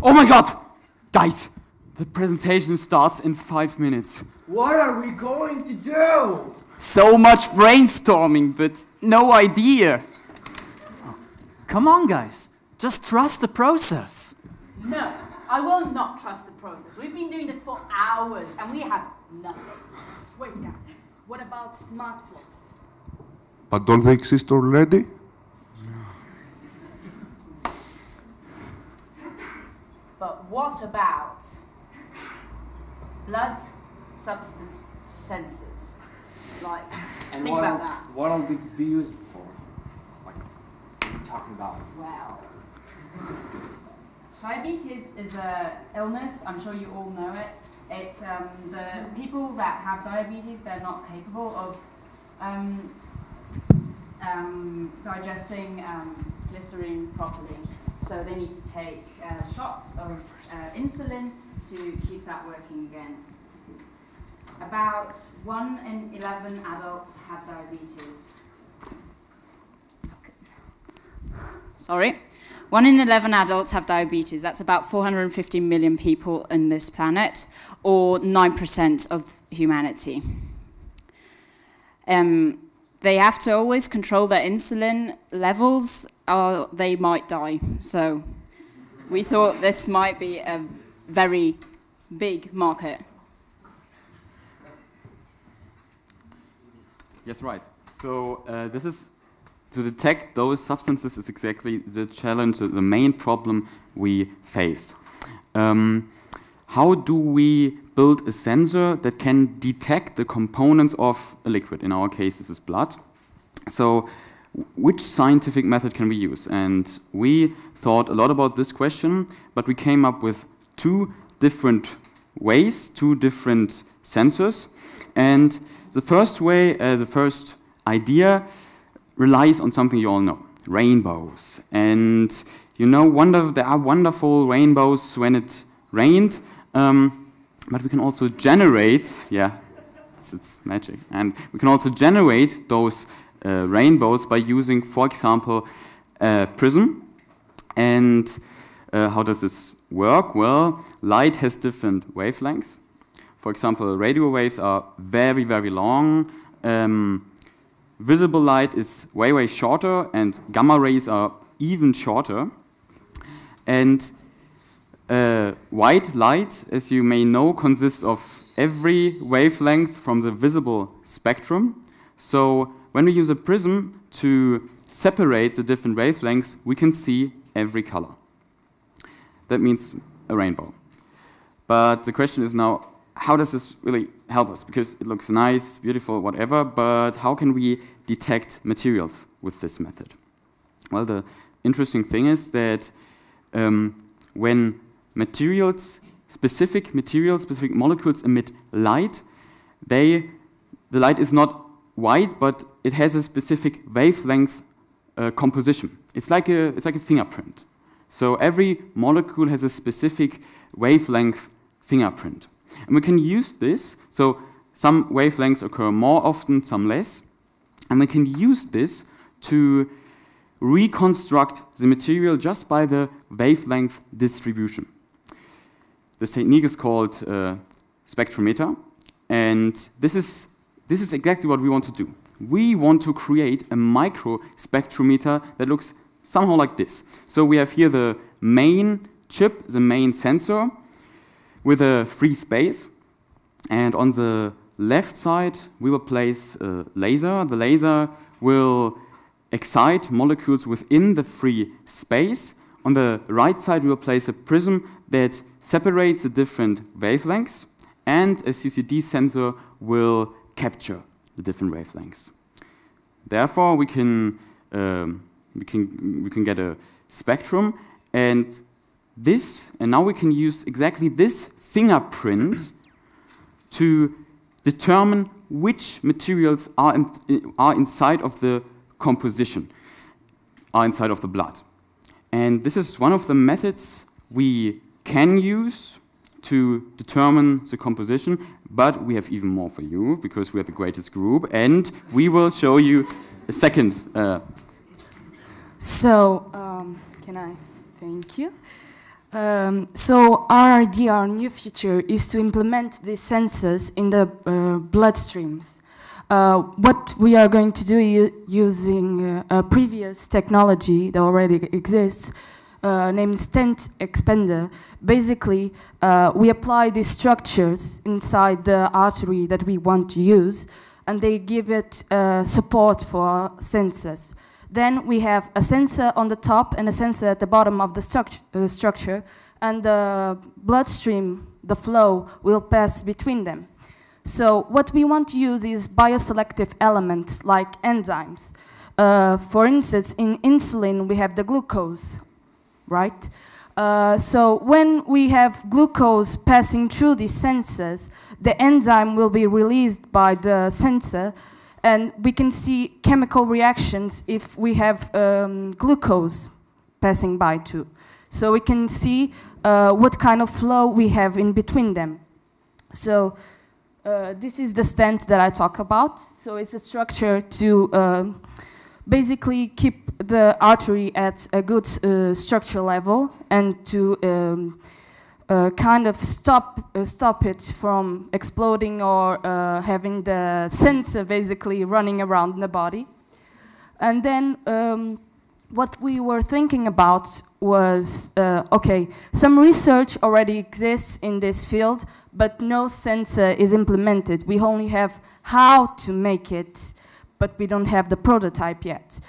Oh my god! Guys, the presentation starts in 5 minutes. What are we going to do? So much brainstorming, but no idea. Come on, guys. Just trust the process. No, I will not trust the process. We've been doing this for hours and we have nothing. Wait, guys. What about smart floats? But don't they exist already? But what about blood substance sensors? Like, And think about that. what'll they be used for? Like, what are you talking about? Well, diabetes is an illness. I'm sure you all know it. It's the people that have diabetes, they're not capable of digesting glycerin properly. So they need to take shots of insulin to keep that working again. About 1 in 11 adults have diabetes. Sorry. 1 in 11 adults have diabetes. That's about 450 million people in this planet, or 9% of humanity. They have to always control their insulin levels or they might die. So we thought this might be a very big market. Yes, right. So this is to detect those substances is exactly the challenge, the main problem we faced. How do we build a sensor that can detect the components of a liquid? In our case, this is blood. So which scientific method can we use? And we thought a lot about this question, but we came up with 2 different ways, 2 different sensors. And the first way, the first idea relies on something you all know, rainbows. And you know, there are wonderful rainbows when it rained, but we can also generate, it's magic, and we can also generate those rainbows by using, for example, a prism. And how does this work? Well, light has different wavelengths. For example, radio waves are very, very long. Visible light is way, way shorter, and gamma rays are even shorter. And white light, as you may know, consists of every wavelength from the visible spectrum. So when we use a prism to separate the different wavelengths, we can see every color. That means a rainbow. But the question is now, how does this really help us? Because it looks nice, beautiful, whatever, but how can we detect materials with this method? Well, the interesting thing is that when specific molecules emit light, the light is not white, but it has a specific wavelength composition. It's like a fingerprint. So every molecule has a specific wavelength fingerprint. And we can use this, so some wavelengths occur more often, some less, and we can use this to reconstruct the material just by the wavelength distribution. This technique is called spectrometer, and this is exactly what we want to do. We want to create a microspectrometer that looks somehow like this. So we have here the main chip, the main sensor, with a free space, and on the left side we will place a laser. The laser will excite molecules within the free space. On the right side we will place a prism that separates the different wavelengths, and a CCD sensor will capture the different wavelengths. Therefore we can get a spectrum, and now we can use exactly this fingerprint to determine which materials are inside of the composition, are inside of the blood. And this is one of the methods we can use to determine the composition, but we have even more for you because we are the greatest group, and we will show you a second. So, can I? Thank you. So our idea, our new feature, is to implement these sensors in the bloodstreams. What we are going to do using a previous technology that already exists, named stent expander. Basically, we apply these structures inside the artery that we want to use, and they give it support for sensors. Then we have a sensor on the top and a sensor at the bottom of the structure, and the bloodstream, the flow, will pass between them. So what we want to use is bioselective elements like enzymes. For instance, in insulin, we have the glucose, right? So when we have glucose passing through these sensors, the enzyme will be released by the sensor, and we can see chemical reactions if we have glucose passing by too. So we can see what kind of flow we have in between them. So this is the stent that I talk about. So it's a structure to basically keep the artery at a good structure level and to kind of stop it from exploding or having the sensor basically running around in the body. And then what we were thinking about was, okay, some research already exists in this field, but no sensor is implemented. We only have how to make it, but we don't have the prototype yet.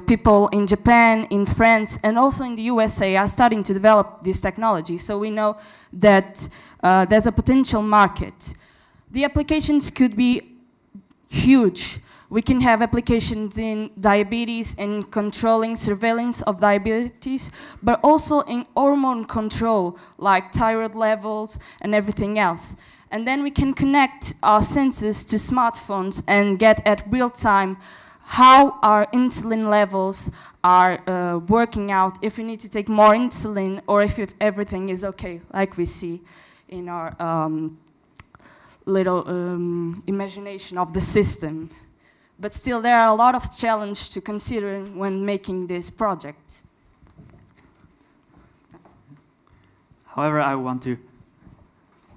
People in Japan, in France, and also in the USA are starting to develop this technology. So we know that there's a potential market. The applications could be huge. We can have applications in diabetes and controlling surveillance of diabetes, but also in hormone control, like thyroid levels and everything else. And then we can connect our sensors to smartphones and get at real time how our insulin levels are working out, if we need to take more insulin or if everything is okay, like we see in our little imagination of the system. But still, there are a lot of challenges to consider when making this project. However, I want to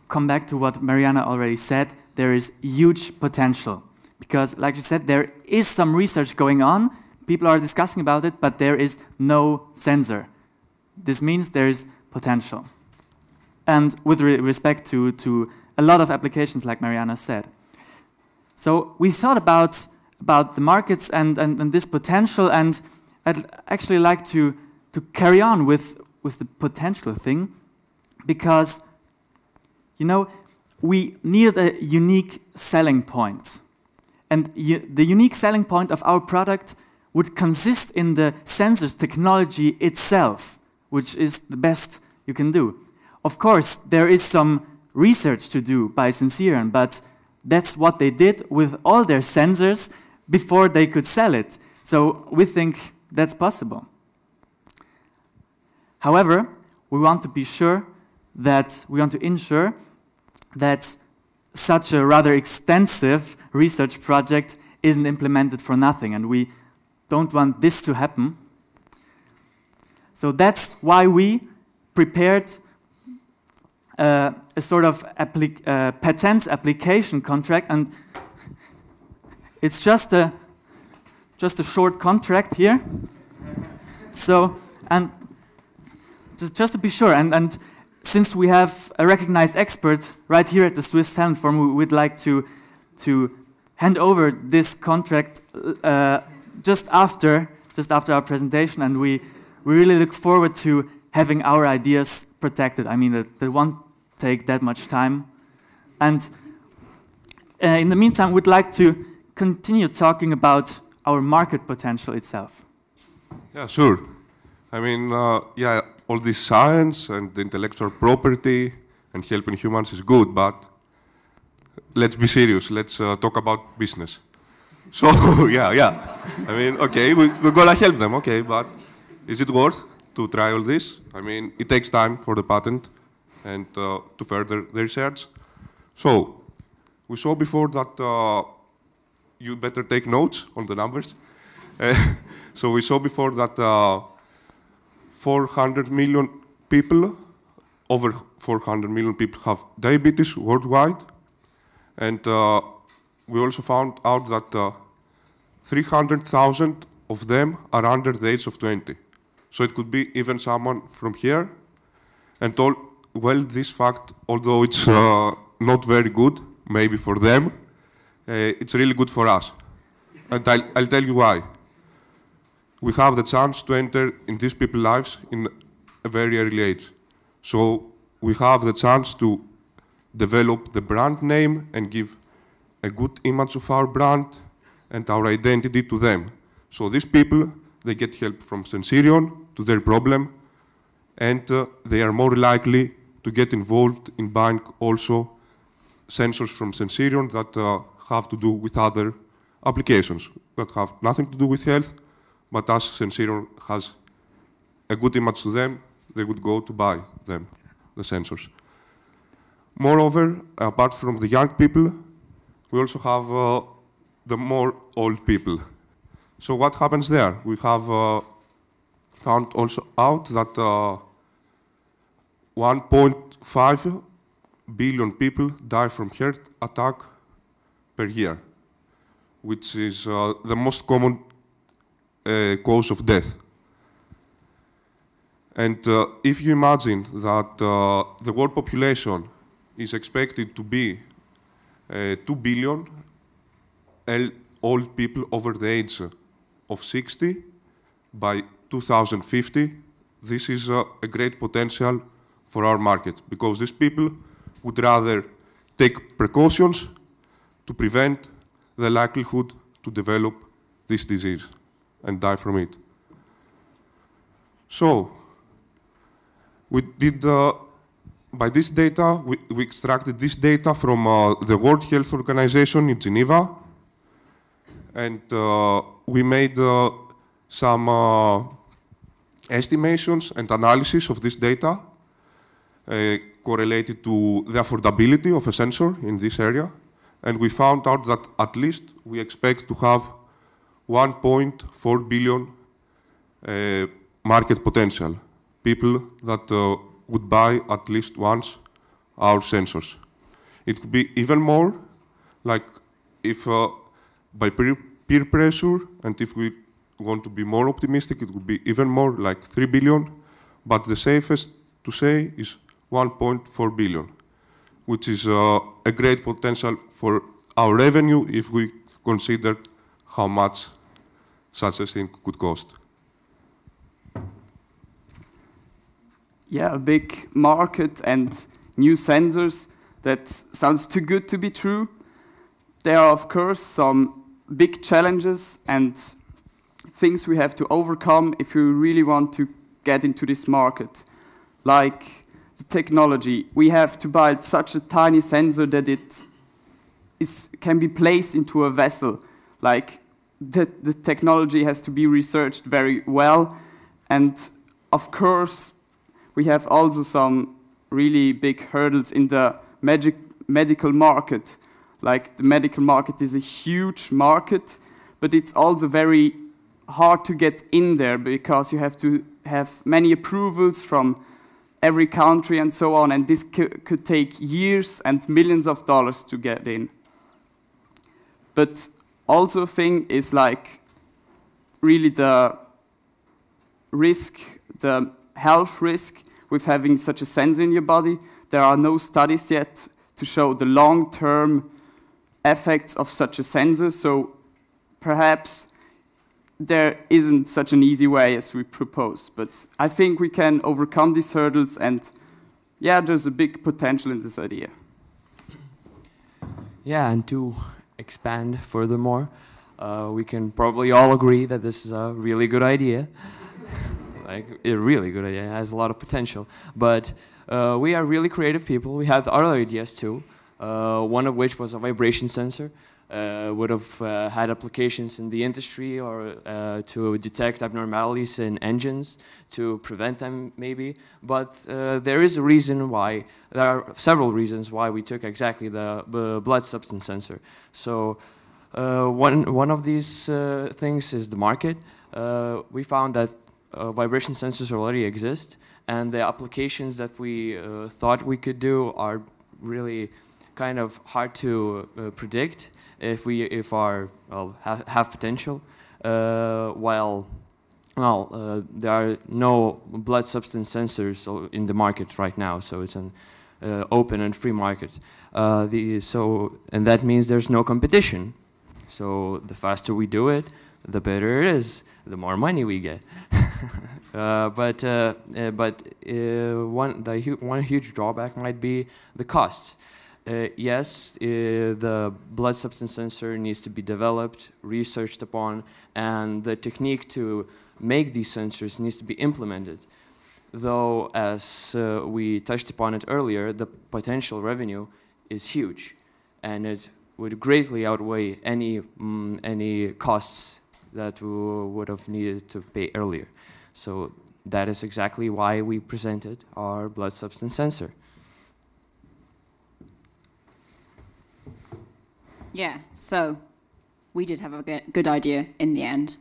come back to what Mariana already said. There is huge potential. Because, like you said, there is some research going on. People are discussing about it, but there is no sensor. This means there is potential. And with respect to a lot of applications, like Mariana said. So we thought about the markets and this potential, and I'd actually like to carry on with the potential thing, because, you know, we need a unique selling point. And the unique selling point of our product would consist in the sensors technology itself, which is the best you can do. Of course, there is some research to do by Sensirion, but that's what they did with all their sensors before they could sell it. So we think that's possible. However, we want to ensure that such a rather extensive research project isn't implemented for nothing, and we don't want this to happen. So that's why we prepared a sort of patent application contract, and it's just a short contract here. So, and just to be sure, and since we have a recognized expert right here at the Swiss Talent Forum, we would like to hand over this contract just after our presentation, and we really look forward to having our ideas protected. I mean, that won't take that much time. And in the meantime, we'd like to continue talking about our market potential itself. Yeah, sure. I mean, yeah, all this science and intellectual property and helping humans is good, but let's be serious. Let's talk about business. So, yeah. I mean, okay, we're gonna help them, okay, but is it worth to try all this? I mean, it takes time for the patent and to further the research. So, we saw before that you better take notes on the numbers. So we saw before that 400 million people, over 400 million people have diabetes worldwide. And we also found out that 300,000 of them are under the age of 20. So it could be even someone from here. And well, this fact, although it's not very good, maybe for them, it's really good for us. And I'll tell you why. We have the chance to enter in these people's lives in a very early age. So we have the chance to develop the brand name and give a good image of our brand and our identity to them. So these people, they get help from Sensirion to their problem, and they are more likely to get involved in buying also sensors from Sensirion that have to do with other applications that have nothing to do with health, but as Sensirion has a good image to them, they would go to buy them, the sensors. Moreover, apart from the young people, we also have the more old people. So what happens there? We have found also out that 1.5 billion people die from heart attack per year, which is the most common cause of death. And if you imagine that the world population is expected to be 2 billion old people over the age of 60 by 2050, this is a great potential for our market, because these people would rather take precautions to prevent the likelihood to develop this disease and die from it. So, we did, by this data, we extracted this data from the World Health Organization in Geneva, and we made some estimations and analysis of this data correlated to the affordability of a sensor in this area. And we found out that at least we expect to have 1.4 billion market potential, people that would buy at least once our sensors. It could be even more, like if by peer pressure, and if we want to be more optimistic, it would be even more, like 3 billion, but the safest to say is 1.4 billion, which is a great potential for our revenue if we consider how much such a thing could cost. Yeah, a big market and new sensors, that sounds too good to be true. There are, of course, some big challenges and things we have to overcome if we really want to get into this market. Like the technology. We have to build such a tiny sensor that it can be placed into a vessel. Like the technology has to be researched very well. And of course, we have also some really big hurdles in the medical market. Like the medical market is a huge market, but it's also very hard to get in there because you have to have many approvals from every country and so on, and this could take years and millions of dollars to get in. But also a thing is like really the risk, the health risk with having such a sensor in your body. There are no studies yet to show the long-term effects of such a sensor, so perhaps there isn't such an easy way as we propose. But I think we can overcome these hurdles, and yeah, there's a big potential in this idea. Yeah, and to expand furthermore, we can probably all agree that this is a really good idea. Like, a really good idea, it has a lot of potential. But we are really creative people. We have other ideas too. One of which was a vibration sensor. Would have had applications in the industry or to detect abnormalities in engines, to prevent them maybe. But there is a reason why, there are several reasons why we took exactly the blood substance sensor. So one of these things is the market. We found that vibration sensors already exist, and the applications that we thought we could do are really kind of hard to predict if have potential. While there are no blood substance sensors in the market right now, so it's an open and free market. And that means there's no competition. So the faster we do it, the better it is, the more money we get. One huge drawback might be the costs. Yes, the blood substance sensor needs to be developed, researched upon, and the technique to make these sensors needs to be implemented. Though, as we touched upon it earlier, the potential revenue is huge, and it would greatly outweigh any costs that we would have needed to pay earlier. So that is exactly why we presented our blood substance sensor. Yeah, so we did have a good idea in the end.